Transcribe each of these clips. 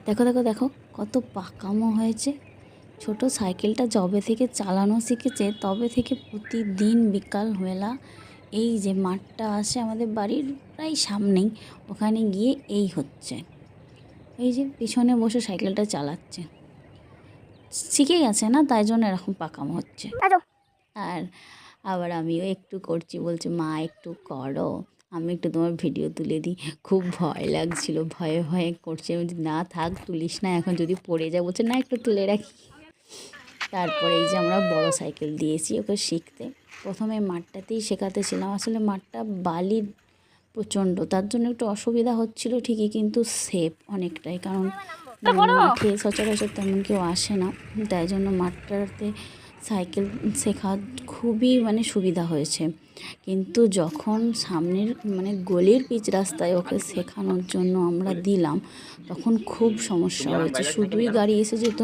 দেখো দেখো দেখো কত পাকামো হয়েছে। ছোট সাইকেলটা যবে থেকে চালানো শিখেছে তবে থেকে প্রতিদিন বিকালবেলা এই যে মাঠটা আছে আমাদের বাড়ির প্রায় সামনেই, ওখানে গিয়ে এই হচ্ছে, এই যে পিছনে বসে সাইকেলটা চালাচ্ছে। শিখে গেছে না, তাই জন্য এরকম পাকামো হচ্ছে। আর আবার আমিও একটু করছি, বলছে মা একটু করো, আমি একটু তোমার ভিডিও তুলে দিই। খুব ভয় লাগছিল, ভয়ে ভয়ে করছে। আমি বলছি, না থাক তুলিস না, এখন যদি পড়ে যায়। বলছে না একটু তুলে রাখি। তারপরে এই যে আমরা বড় সাইকেল দিয়েছি ওকে শিখতে। প্রথমে মাঠটাতেই শেখাতে ছিলাম, আসলে মাঠটা বালির প্রচণ্ড, তার জন্য একটু অসুবিধা হচ্ছিল ঠিকই, কিন্তু সেফ অনেকটাই, কারণ মাঠে সচরাচর তেমন কেউ আসে না, তাই জন্য মাঠটাতে সাইকেল শেখা খুবই সুবিধা হয়েছে। কিন্তু যখন সামনের গলির পিচ রাস্তায় ওকে শেখানোর জন্য আমরা দিলাম, তখন খুব সমস্যা হয়েছে। শুধুই গাড়ি এসে যেত,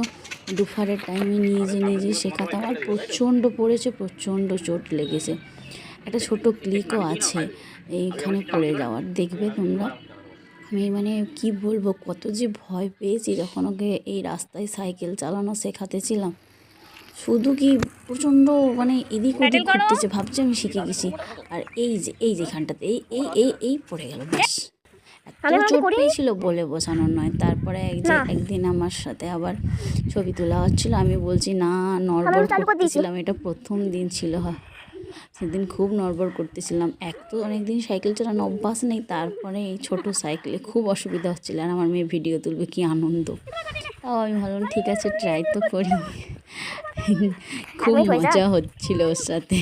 দুপুরের টাইমে নিজে শেখাতাম, আর প্রচণ্ড পড়েছে, প্রচণ্ড চোট লেগেছে। একটা ছোট ক্লিকও আছে এইখানে পড়ে যাওয়ার, দেখবে তোমরা। আমি কি বলবো, কত যে ভয় পেয়েছি যখন ওকে এই রাস্তায় সাইকেল চালানো শেখাতেছিলাম। শুধু কি প্রচণ্ড এদিক ওদিক ঘুরতেছে, ভাবছে আমি শিখে গেছি। আর এই যেখানটাতে এই পড়ে গেল, ব্যাস। এত চোট পেয়েছিল বলে বোঝানোর নয়। তারপরে একদিন আমার সাথে আবার ছবি তোলা হচ্ছিল, আমি বলছি না, নড়বড় করতেছিলাম, এটা প্রথম দিন ছিল, সেদিন খুব নড়বড় করতেছিলাম। তো অনেকদিন সাইকেল চালানো অভ্যাস নেই, তারপরে এই ছোট সাইকেলে খুব অসুবিধা হচ্ছিল, আর আমার মেয়ে ভিডিও তুলবে, কি আনন্দ। তাও আমি ভাবলাম ঠিক আছে ট্রাই তো করি। খুব মজা হচ্ছিল ওর সাথে।